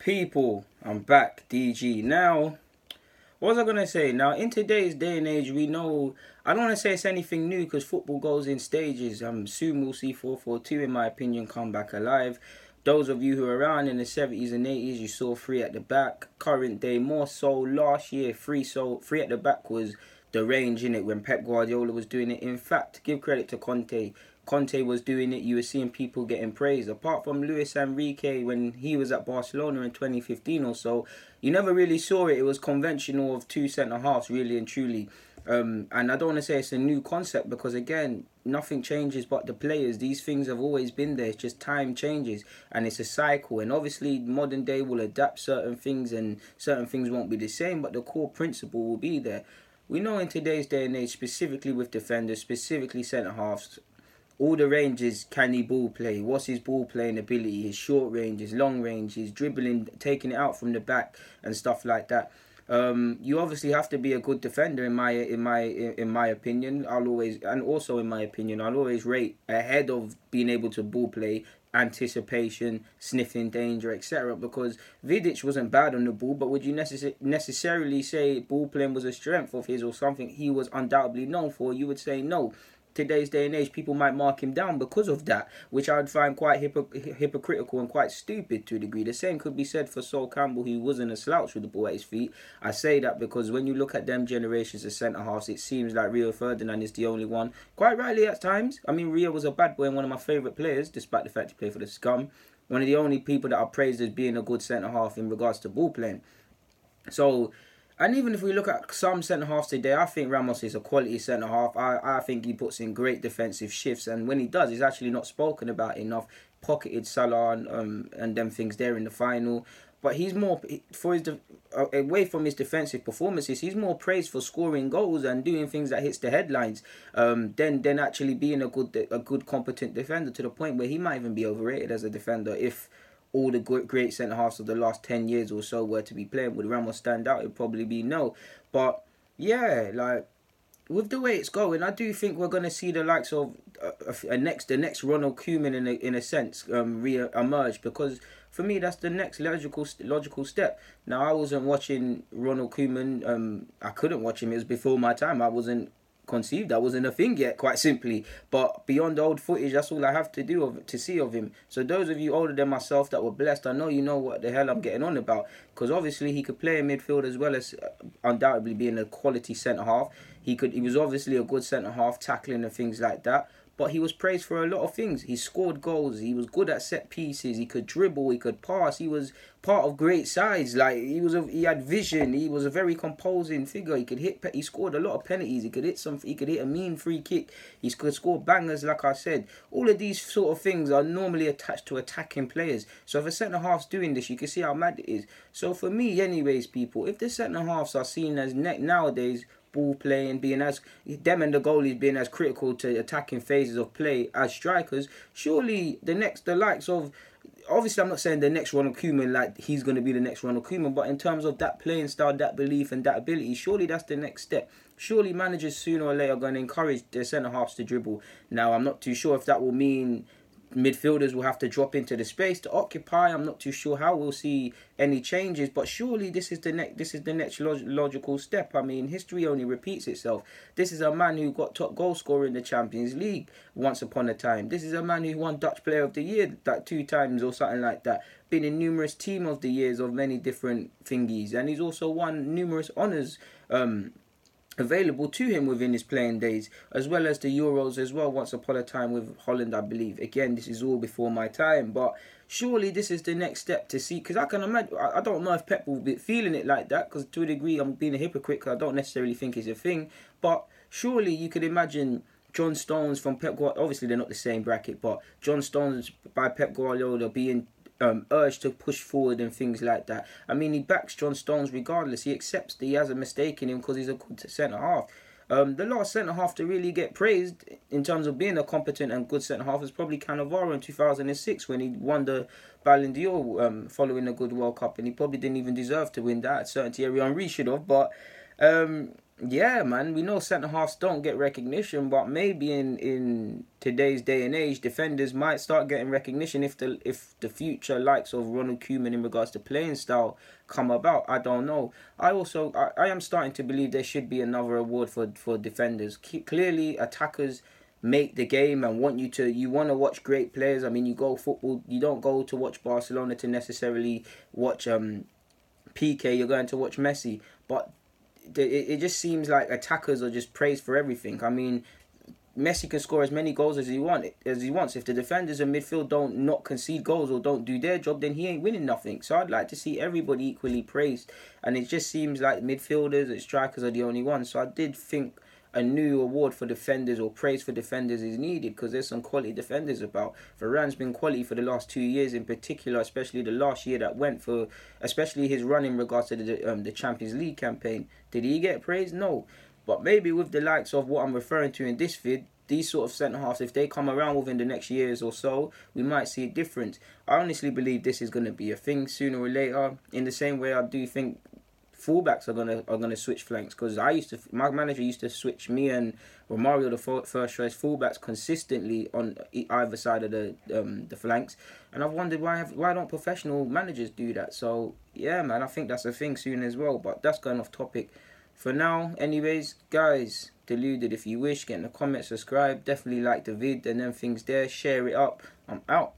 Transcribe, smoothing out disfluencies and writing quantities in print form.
People, I'm back, DG. Now, what was I going to say? Now, in today's day and age, we know, I don't want to say it's anything new because football goes in stages. Soon we'll see 4-4-2, in my opinion, come back alive. Those of you who were around in the 70s and 80s, you saw three at the back. Current day, more so last year, three at the back was the range in it when Pep Guardiola was doing it. In fact, give credit to Conte. Conte was doing it, you were seeing people getting praised. Apart from Luis Enrique when he was at Barcelona in 2015 or so, you never really saw it. It was conventional of two centre-halves, really and truly. And I don't want to say it's a new concept because, again, nothing changes but the players. These things have always been there. It's just time changes and it's a cycle. And obviously, modern day will adapt certain things and certain things won't be the same, but the core principle will be there. We know in today's day and age, specifically with defenders, specifically centre-halves, all the ranges, can he ball play? What's his ball playing ability? His short range, his long range, his dribbling, taking it out from the back and stuff like that. You obviously have to be a good defender in my opinion. I'll always rate ahead of being able to ball play, anticipation, sniffing danger, etc. Because Vidic wasn't bad on the ball, but would you necessarily say ball playing was a strength of his or something he was undoubtedly known for? You would say no. Today's day and age, people might mark him down because of that, which I would find quite hypocritical and quite stupid to a degree. The same could be said for Sol Campbell, who wasn't a slouch with the ball at his feet. I say that because when you look at them generations of centre-halves, it seems like Rio Ferdinand is the only one. Quite rightly at times. I mean, Rio was a bad boy and one of my favourite players, despite the fact he played for the Scum. One of the only people that are praised as being a good centre-half in regards to ball playing. So, and even if we look at some centre-halves today, I think Ramos is a quality centre-half. I think he puts in great defensive shifts. And when he does, he's actually not spoken about enough. Pocketed Salah and them things there in the final. But he's more, away from his defensive performances, he's more praised for scoring goals and doing things that hits the headlines than actually being a good competent defender, to the point where he might even be overrated as a defender if all the great centre-halves of the last 10 years or so were to be playing. Would Ramos stand out? It'd probably be no. But, yeah, like, with the way it's going, I do think we're going to see the likes of the next Ronald Koeman in a sense re-emerge, because for me that's the next logical step. Now, I wasn't watching Ronald Koeman. I couldn't watch him. It was before my time. I wasn't conceived. That wasn't a thing yet, quite simply. But beyond the old footage, that's all I have to see of him. So those of you older than myself that were blessed, I know you know what the hell I'm getting on about, because obviously he could play in midfield as well as undoubtedly being a quality centre half. He was obviously a good centre half, tackling and things like that. But he was praised for a lot of things. He scored goals. He was good at set pieces. He could dribble. He could pass. He was part of great sides. Like he had vision. He was a very composing figure. He could hit. He scored a lot of penalties. He could hit He could hit a mean free kick. He could score bangers. Like I said, all of these sort of things are normally attached to attacking players. So if a centre half's doing this, you can see how mad it is. So for me, anyways, people, if the centre halves are seen as nowadays, ball playing, being as them and the goalies being as critical to attacking phases of play as strikers, surely the likes of, obviously I'm not saying the next Ronald Koeman, like he's going to be the next Ronald Koeman, but in terms of that playing style, that belief and that ability, surely that's the next step. Surely managers sooner or later are going to encourage their centre halves to dribble. Now, I'm not too sure if that will mean midfielders will have to drop into the space to occupy. I'm not too sure how we'll see any changes, but surely this is the next logical step. I mean, history only repeats itself. This is a man who got top goal scorer in the Champions League once upon a time. This is a man who won Dutch Player of the Year like 2 times or something like that. Been in numerous Team of the Years of many different thingies, and he's also won numerous honours available to him within his playing days, as well as the Euros as well, once upon a time with Holland, I believe. Again, this is all before my time, but surely this is the next step to see, because I can imagine, I don't know if Pep will be feeling it like that, because to a degree I'm being a hypocrite, because I don't necessarily think it's a thing, but surely you could imagine John Stones from Pep Guardiola, obviously they're not the same bracket, but John Stones by Pep Guardiola being urge to push forward and things like that. I mean, he backs John Stones regardless. He accepts that he has a mistake in him because he's a good centre-half. The last centre-half to really get praised in terms of being a competent and good centre-half was probably Cannavaro in 2006 when he won the Ballon d'Or following a good World Cup, and he probably didn't even deserve to win that. Certainly Thierry Henry should have, but Yeah, man, we know centre halves don't get recognition, but maybe in today's day and age, defenders might start getting recognition if the future likes of Ronald Koeman in regards to playing style come about. I don't know. I am starting to believe there should be another award for defenders. Clearly, attackers make the game and you want to watch great players. I mean, you don't go to watch Barcelona to necessarily watch PK. You're going to watch Messi, but it just seems like attackers are just praised for everything. I mean, Messi can score as many goals as he wants. If the defenders in midfield don't not concede goals or don't do their job, then he ain't winning nothing. So I'd like to see everybody equally praised, and it just seems like midfielders and strikers are the only ones. So I did think a new award for defenders or praise for defenders is needed, because there's some quality defenders about. Varane's been quality for the last 2 years in particular, especially the last year that went for, especially his run in regards to the Champions League campaign. Did he get praise? No. But maybe with the likes of what I'm referring to in this vid, these sort of centre halves, if they come around within the next years or so, we might see a difference. I honestly believe this is going to be a thing sooner or later. In the same way, I do think fullbacks are gonna switch flanks, because my manager used to switch me and Romario, the first choice fullbacks, consistently on either side of the flanks, and I've wondered why don't professional managers do that. So yeah, man, I think that's a thing soon as well. But that's going off topic for now. Anyways, guys, deluded if you wish, get in the comments, subscribe, definitely like the vid and then things there, share it up. I'm out.